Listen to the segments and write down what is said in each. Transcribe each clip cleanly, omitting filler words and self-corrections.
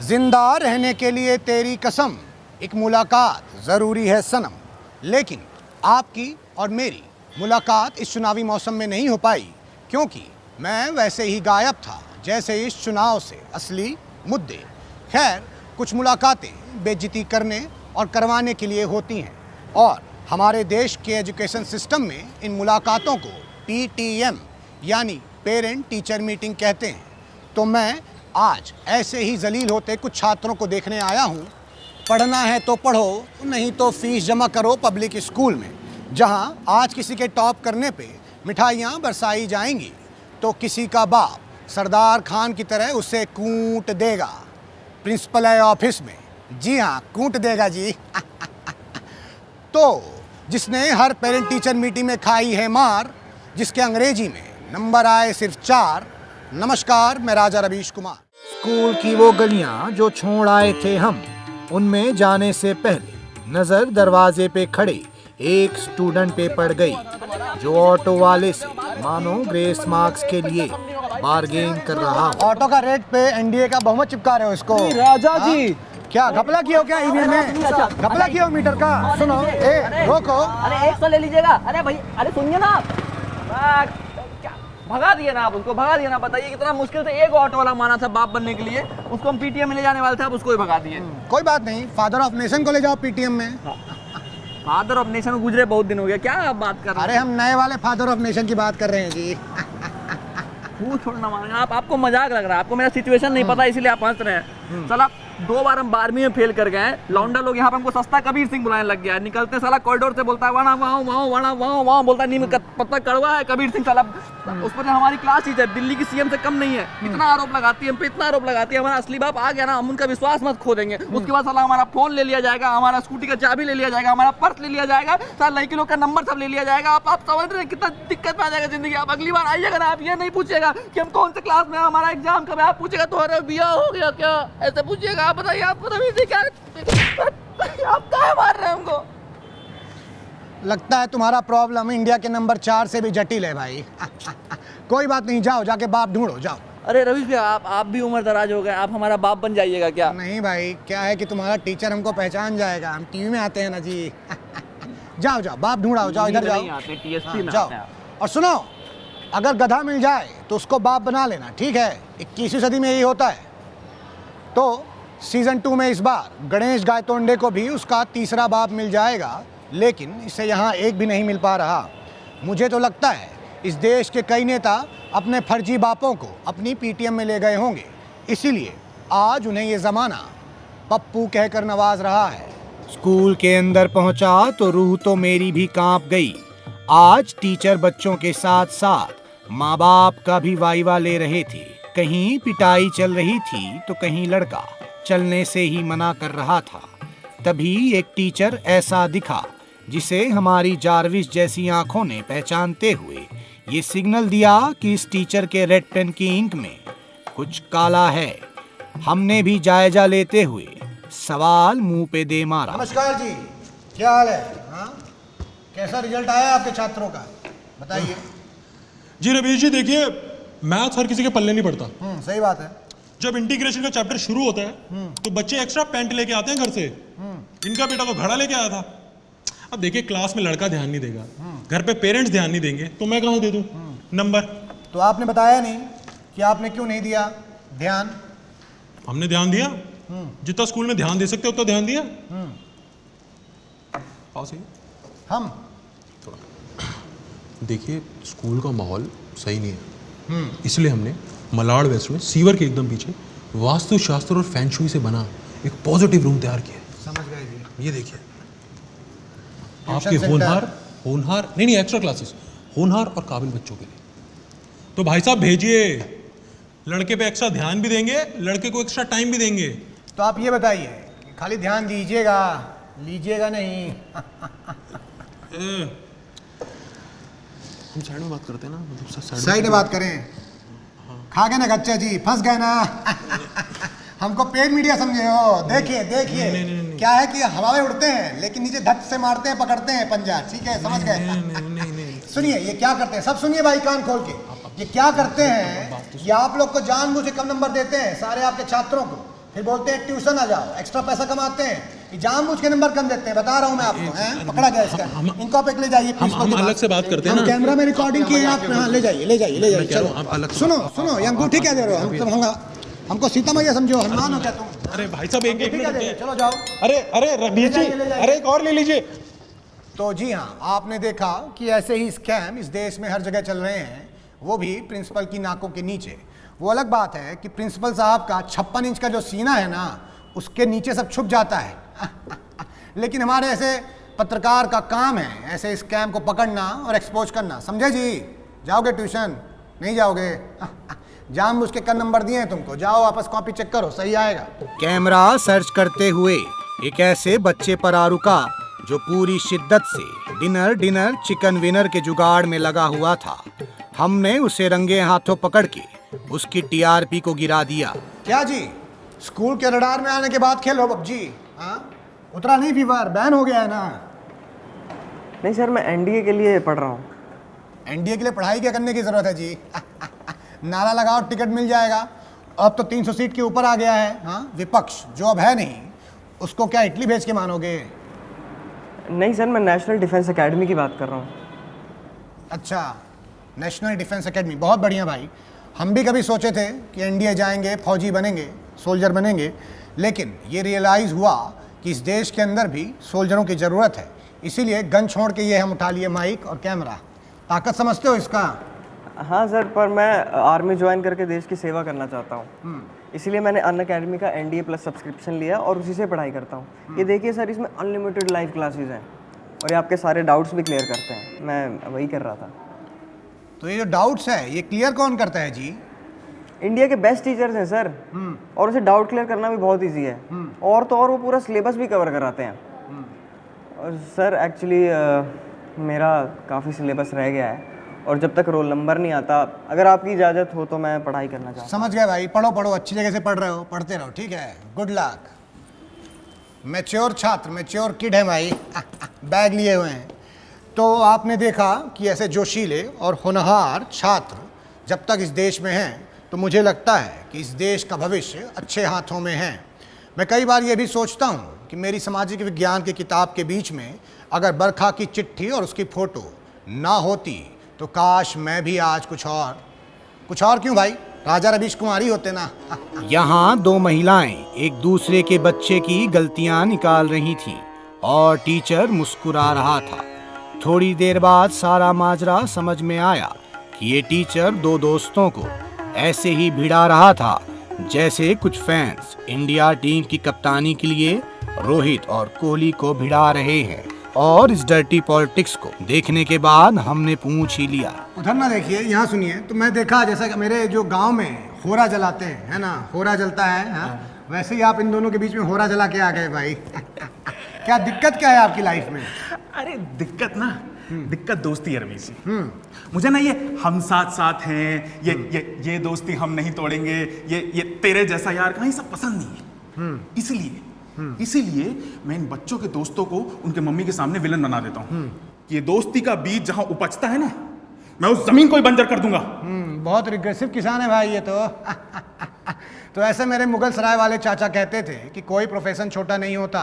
जिंदा रहने के लिए तेरी कसम, एक मुलाकात ज़रूरी है सनम। लेकिन आपकी और मेरी मुलाकात इस चुनावी मौसम में नहीं हो पाई, क्योंकि मैं वैसे ही गायब था जैसे इस चुनाव से असली मुद्दे। खैर, कुछ मुलाकातें बेइज्जती करने और करवाने के लिए होती हैं, और हमारे देश के एजुकेशन सिस्टम में इन मुलाकातों को PTM यानी पेरेंट टीचर मीटिंग कहते हैं। तो मैं आज ऐसे ही जलील होते कुछ छात्रों को देखने आया हूँ। पढ़ना है तो पढ़ो, नहीं तो फीस जमा करो पब्लिक स्कूल में, जहाँ आज किसी के टॉप करने पे मिठाइयाँ बरसाई जाएंगी तो किसी का बाप सरदार खान की तरह उसे कूट देगा प्रिंसिपल ऑफिस में। जी हाँ, कूट देगा जी। तो जिसने हर पेरेंट टीचर मीटिंग में खाई है मार, जिसके अंग्रेजी में नंबर आए सिर्फ 4। नमस्कार, मैं राजा रवीश कुमार। स्कूल की वो गलियां जो छोड़ आए थे हम, उनमें जाने से पहले नजर दरवाजे पे खड़े एक स्टूडेंट पे पड़ गई, जो ऑटो वाले से मानो ग्रेस मार्क्स के लिए बार्गेन कर रहा हो। ऑटो का रेट पे एनडीए का बहुमत चिपका रहे हो इसको। राजा जी, क्या घपला किया हो क्या ईवीएम में? घपला किया हो मीटर का? सुनो, रोको। अरे 100 ले लीजिएगा। अरे भाई, अरे सुनिए ना आप, क्या भगा दिए ना आप उसको, भगा दिए ना। बताइए कितना मुश्किल से एक ऑटो वाला माना था बाप बनने के लिए, उसको हम पीटीएम में ले जाने वाले थे, आप उसको ही भगा दिए। कोई बात नहीं, फादर ऑफ नेशन को ले जाओ पीटीएम में। फादर ऑफ नेशन में गुजरे बहुत दिन हो गया, क्या आप बात कर रहे हैं? अरे हम नए वाले फादर ऑफ नेशन की बात कर रहे हैं जी। वो छोड़ना मारेंगे आप, आपको मजाक लग रहा है, आपको मेरा सिचुएशन नहीं पता इसीलिए आप हंस रहे हैं। साला 2 बार हम 12वीं में फेल कर गए हैं, लौंडा लोग यहाँ पे हमको सस्ता कबीर सिंह बुलाने लग गया है। निकलते साला कॉरिडोर से बोलता है वहाँ वहाँ वहाँ वहाँ वहाँ वहाँ, बोलता है नीम पत्ता कड़वा है कबीर सिंह। साला उस पर हमारी क्लास टीचर दिल्ली की सीएम से कम नहीं है, इतना आरोप लगाती है हम पे, इतना आरोप लगाती है। हमारा असली बाप आ गया ना, हम उनका विश्वास मत खो देंगे। उसके बाद साला हमारा फोन ले लिया जाएगा, हमारा स्कूटी का चाबी ले लिया जाएगा, हमारा पर्स ले लिया जाएगा, साला लड़की लोग का नंबर सब ले लिया जाएगा। आप समझ रहे हैं कितना दिक्कत में आ जाएगा जिंदगी। आप अगली बार आइएगा ना, आप ये नहीं पूछिएगा कि हम कौन से क्लास में, हमारा एग्जाम कब है, आप पूछेगा तुम्हारा बियाह हो गया क्या, ऐसे पूछिएगा। आप बताइए, आपको क्या आप क्या मार रहे हैं हमको? लगता है तुम्हारा प्रॉब्लम इंडिया के नंबर 4 से भी जटिल है भाई। कोई बात नहीं, जाओ जाके बाप ढूंढो, जाओ। अरे रवीश भैया, आप भी उम्र दराज हो गए, आप हमारा बाप बन जाइएगा क्या? नहीं भाई, क्या है कि तुम्हारा टीचर हमको पहचान जाएगा, हम टीवी में आते हैं ना जी। जाओ जाओ, बाप ढूंढाओ, जाओ इधर जाओ। टीएसपी में जाओ। और सुनो, अगर गधा मिल जाए तो उसको बाप बना लेना, ठीक है? 21वीं सदी में यही होता है। तो सीजन 2 में इस बार गणेश गायतोंडे को भी उसका तीसरा बाप मिल जाएगा, लेकिन इसे यहाँ एक भी नहीं मिल पा रहा। मुझे तो लगता है इस देश के कई नेता अपने फर्जी बापों को अपनी पीटीएम में ले गए होंगे, इसीलिए आज उन्हें ये ज़माना पप्पू कहकर नवाज रहा है। स्कूल के अंदर पहुंचा तो रूह तो मेरी भी कांप गई। आज टीचर बच्चों के साथ साथ माँ बाप का भी वाइवा ले रहे थे। कहीं पिटाई चल रही थी तो कहीं लड़का चलने से ही मना कर रहा था। तभी एक टीचर ऐसा दिखा जिसे हमारी जारविस जैसी आंखों ने पहचानते हुए ये सिग्नल दिया कि इस टीचर के रेड पेन की इंक में कुछ काला है। हमने भी जायजा लेते हुए सवाल मुंह पे दे मारा। नमस्कार जी, क्या हाल है? हाँ, कैसा रिजल्ट आया आपके छात्रों का, बताइए। जी रवीश जी, देखिए मैथ्स हर किसी के पल्ले नहीं पड़ता। सही बात है। जब इंटीग्रेशन का चैप्टर शुरू होता है तो बच्चे एक्स्ट्रा पेंट लेके आते हैं घर से। इनका बेटा तो घड़ा लेके आया था। अब देखिए, क्लास में लड़का ध्यान नहीं देगा, घर पे पेरेंट्स ध्यान नहीं देंगे, तो मैं कहाँ दे दूं नंबर? तो आपने बताया नहीं कि आपने क्यों नहीं दिया ध्यान? हमने ध्यान दिया, जितना स्कूल में ध्यान दे सकते उतना ध्यान दिया। आओ सही। हम देखिए, स्कूल का माहौल सही नहीं है, इसलिए हमने मलाड वेस्ट में सीवर के एकदम पीछे वास्तुशास्त्र और फैंशुई से बना एक पॉजिटिव रूम तैयार किया। समझ गए जी। ये देखिए, आपके होनहार नहीं एक्स्ट्रा क्लासेस, होनहार और काबिल बच्चों के लिए। तो भाई साहब भेजिए, लड़के पे एक्स्ट्रा ध्यान भी देंगे, लड़के को एक्स्ट्रा टाइम भी देंगे। तो आप ये बताइए कि खाली ध्यान दीजिएगा, लीजिएगा नहीं? हम साइड में बात करते हैं ना, मतलब साइड में बात करें। खा गए ना गच्चा जी, फंस गए ना। हमको पेड मीडिया समझे हो? देखिए देखिए, क्या है कि हवा में उड़ते हैं लेकिन नीचे धक से मारते हैं, पकड़ते हैं पंजा, ठीक है? समझ गए? सुनिए, ये क्या करते हैं, सब सुनिए भाई कान खोल के। ये क्या करते हैं, ये आप लोग को जानबूझ के कम नंबर देते हैं, सारे आपके छात्रों को, फिर बोलते हैं ट्यूशन आ जाओ, एक्स्ट्रा पैसा कमाते हैं, ये जानबूझ के नंबर कम देते हैं, बता रहा हूँ मैं आपको। हैं पकड़ा गया इसका, इनको आप एक ले जाइए हम अलग से बात करते हैं ना। कैमरा में रिकॉर्डिंग किए आप, हाँ ले जाइए ले जाइए ले जाइए। कह रहा चलो हूँ, आप अलग से सुनो सुनो, ये अंगूठी क्या दे रहे हो? हमको सीता मैया समझो, हनुमान हो क्या तुम? अरे भाई साहब एक ठीक है दे, चलो जाओ। अरे रघुवीर जी, अरे एक और ले लीजिए। तो जी हाँ, आपने देखा कि ऐसे ही स्कैम इस देश में हर जगह चल रहे हैं, वो भी प्रिंसिपल की नाकों के नीचे। वो अलग बात है कि प्रिंसिपल साहब का 56 इंच का जो सीना है ना, उसके नीचे सब छुप जाता है। लेकिन हमारे ऐसे पत्रकार का काम है ऐसे स्कैम को पकड़ना और एक्सपोज करना, समझे जी? जाओगे ट्यूशन? नहीं जाओगे? जानबूझ के कम नंबर दिए हैं तुमको, जाओ वापस कॉपी चेक करो, सही आएगा। कैमरा सर्च करते हुए एक ऐसे बच्चे पर आ रुका जो पूरी शिद्दत से डिनर चिकन विनर के जुगाड़ में लगा हुआ था। हमने उसे रंगे हाथों पकड़ के उसकी टीआरपी को गिरा दिया। क्या जी, स्कूल के रडार में आने के बाद खेलो पबजी? हाँ, उतरा नहीं फीवर, बैन हो गया है ना? नहीं सर, मैं एनडीए के लिए पढ़ रहा हूँ। एनडीए के लिए पढ़ाई क्या करने की जरूरत है जी? नारा लगाओ, टिकट मिल जाएगा। अब तो 300 सीट के ऊपर आ गया है। हाँ, विपक्ष जो अब है नहीं, उसको क्या इटली भेज के मानोगे? नहीं सर, मैं नेशनल डिफेंस एकेडमी की बात कर रहा हूँ। अच्छा, नेशनल डिफेंस एकेडमी, बहुत बढ़िया भाई। हम भी कभी सोचे थे कि एनडीए जाएंगे, फौजी बनेंगे, सोल्जर बनेंगे, लेकिन ये रियलाइज़ हुआ कि इस देश के अंदर भी सोल्जरों की ज़रूरत है। इसीलिए गन छोड़ के ये हम उठा लिए माइक और कैमरा। ताकत समझते हो इसका? हाँ सर, पर मैं आर्मी ज्वाइन करके देश की सेवा करना चाहता हूँ, इसीलिए मैंने अन अकेडमी का एनडीए प्लस सब्सक्रिप्शन लिया और उसी से पढ़ाई करता हूँ। ये देखिए सर, इसमें अनलिमिटेड लाइव क्लासेस हैं और ये आपके सारे डाउट्स भी क्लियर करते हैं। मैं वही कर रहा था। तो ये जो डाउट्स है, ये क्लियर कौन करता है जी? इंडिया के बेस्ट टीचर्स हैं सर, और उसे डाउट क्लियर करना भी बहुत ईजी है। और तो और वो पूरा सिलेबस भी कवर कराते हैं। और सर एक्चुअली मेरा काफ़ी सिलेबस रह गया है, और जब तक रोल नंबर नहीं आता, अगर आपकी इजाज़त हो तो मैं पढ़ाई करना चाहता हूँ। समझ गए भाई, पढ़ो पढ़ो, अच्छी जगह से पढ़ रहे हो, पढ़ते रहो, ठीक है? Good luck. मैच्योर छात्र, मैच्योर किड है भाई। बैग लिए हुए हैं। तो आपने देखा कि ऐसे जोशीले और होनहार छात्र जब तक इस देश में हैं, तो मुझे लगता है कि इस देश का भविष्य अच्छे हाथों में है। मैं कई बार ये भी सोचता हूँ कि मेरी सामाजिक विज्ञान की किताब के बीच में अगर बरखा की चिट्ठी और उसकी फ़ोटो ना होती, तो काश मैं भी आज कुछ और क्यों भाई, राजा रवीश कुमार ही होते ना। यहाँ दो महिलाएं एक दूसरे के बच्चे की गलतियां निकाल रही थीं और टीचर मुस्कुरा रहा था। थोड़ी देर बाद सारा माजरा समझ में आया कि ये टीचर दो दोस्तों को ऐसे ही भिड़ा रहा था जैसे कुछ फैंस इंडिया टीम की कप्तानी के लिए रोहित और कोहली को भिड़ा रहे हैं। और इस डर्टी पॉलिटिक्स को देखने के बाद हमने पूछ ही लिया। उधर ना देखिए, यहाँ सुनिए। तो मैं देखा जैसा कि मेरे जो गांव में होरा जलाते हैं, है ना, होरा जलता है, हाँ? वैसे ही आप इन दोनों के बीच में होरा जला के आ गए भाई। क्या दिक्कत क्या है आपकी लाइफ में? अरे दिक्कत ना, दिक्कत दोस्ती है रवीश जी। मुझे ना ये हम साथ साथ हैं, ये दोस्ती हम नहीं तोड़ेंगे, ये तेरे जैसा यार कहीं सब पसंद नहीं है। इसीलिए मैं इन बच्चों के दोस्तों को उनके मम्मी के सामने विलन बना देता हूँ। ये दोस्ती का बीज जहां उपजता है ना, मैं उस जमीन को ही बंजर कर दूंगा। बहुत रिग्रेसिव किसान है भाई ये तो। तो ऐसे मेरे मुगल सराय वाले चाचा कहते थे कि कोई प्रोफेशन छोटा नहीं होता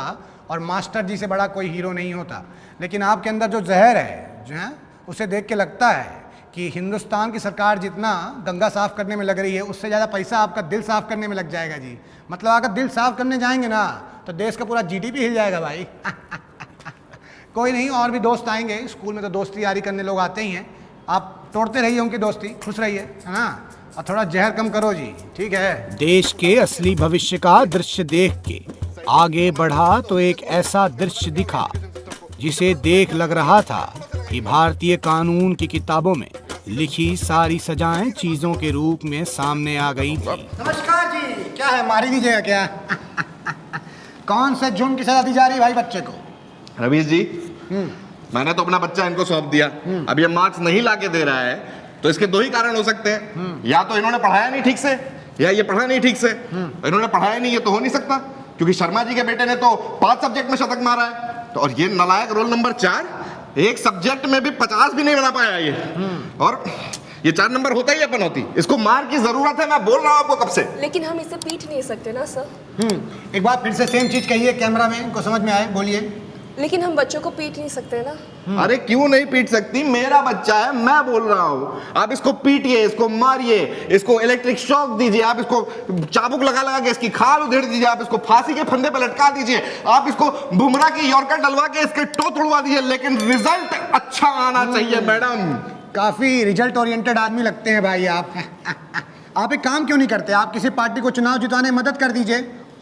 और मास्टर जी से बड़ा कोई हीरो नहीं होता। लेकिन आपके अंदर जो जहर है, जो है, उसे देख के लगता है कि हिंदुस्तान की सरकार जितना गंगा साफ करने में लग रही है, उससे ज़्यादा पैसा आपका दिल साफ करने में लग जाएगा जी। मतलब अगर दिल साफ करने जाएंगे ना, तो देश का पूरा जीडीपी हिल जाएगा भाई। कोई नहीं, और भी दोस्त आएंगे। स्कूल में तो दोस्ती यारी करने लोग आते ही हैं। आप तोड़ते रहिए उनकी दोस्ती, खुश रहिए, है ना, और थोड़ा जहर कम करो जी, ठीक है? देश के असली भविष्य का दृश्य देख के आगे बढ़ा तो एक ऐसा दृश्य दिखा जिसे देख लग रहा था कि भारतीय कानून की किताबों में लिखी सारी सजाएं चीजों के रूप में सामने आ गई थी। नमस्कार जी, क्या है, मारी दीजिएगा क्या? कौन से जुर्म की सजा दी जा रही है भाई बच्चे को? रवीश जी, मैंने तो अपना बच्चा इनको सौंप दिया। अब ये मार्क्स नहीं लाके दे रहा है, तो इसके दो ही कारण हो सकते हैं। या तो इन्होंने पढ़ाया नहीं ठीक से, या ये पढ़ा नहीं ठीक से। इन्होंने पढ़ाया नहीं, ये तो हो नहीं सकता, क्योंकि शर्मा जी के बेटे ने तो 5 सब्जेक्ट में शतक मारा है। तो और ये नालायक रोल नंबर 4 एक सब्जेक्ट में भी 50 भी नहीं बना पाया ये। और ये 4 नंबर होता ही अपन होती, इसको मार की जरूरत है, मैं बोल रहा हूँ आपको कब से। लेकिन हम इसे पीट नहीं सकते ना सर। एक बार फिर से सेम चीज कहिए, कैमरा में को समझ में आए, बोलिए। लेकिन हम बच्चों को पीट नहीं सकते ना। अरे क्यों नहीं पीट सकती, मेरा बच्चा है, मैं बोल रहा हूँ। आप इसको पीटिए, इसको मारिए, इसको इलेक्ट्रिक शॉक दीजिए, आप इसको चाबुक लगा लगा के इसकी खाल उधेड़ दीजिए, आप इसको फांसी के फंदे पर लटका दीजिए, आप इसको बुमराह की यॉर्कर डलवा के इसके टो तोड़वा दीजिए, लेकिन रिजल्ट अच्छा आना चाहिए मैडम। काफी रिजल्ट ओरिएंटेड आदमी लगते हैं भाई आप। आप एक काम क्यों नहीं करते, आप किसी पार्टी को चुनाव जितवाने में मदद कर दीजिए,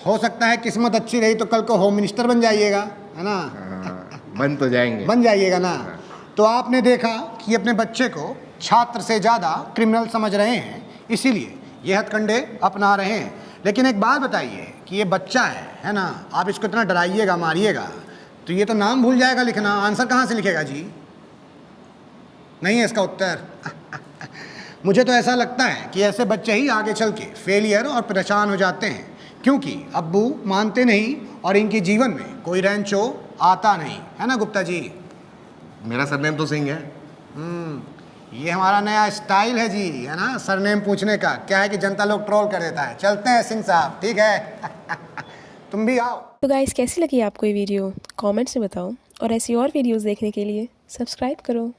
हो सकता है किस्मत अच्छी रही तो कल को होम मिनिस्टर बन जाइएगा, है ना। बन तो जाएंगे, बन जाइएगा ना। तो आपने देखा कि अपने बच्चे को छात्र से ज़्यादा क्रिमिनल समझ रहे हैं, इसीलिए ये हथकंडे अपना रहे हैं। लेकिन एक बात बताइए कि ये बच्चा है ना, आप इसको इतना डराइएगा मारिएगा तो ये तो नाम भूल जाएगा लिखना, आंसर कहाँ से लिखेगा जी? नहीं है इसका उत्तर। मुझे तो ऐसा लगता है कि ऐसे बच्चे ही आगे चल के फेलियर और परेशान हो जाते हैं, क्योंकि अब्बू मानते नहीं और इनके जीवन में कोई रैंचो आता नहीं, है ना गुप्ता जी? मेरा सरनेम तो सिंह है। ये हमारा नया स्टाइल है जी, है ना, सरनेम पूछने का। क्या है कि जनता लोग ट्रोल कर देता है। चलते हैं सिंह साहब, ठीक है। तुम भी आओ। तो गाइस, कैसी लगी आपको ये वीडियो? कमेंट्स में बताओ, और ऐसी और वीडियोस देखने के लिए सब्सक्राइब करो।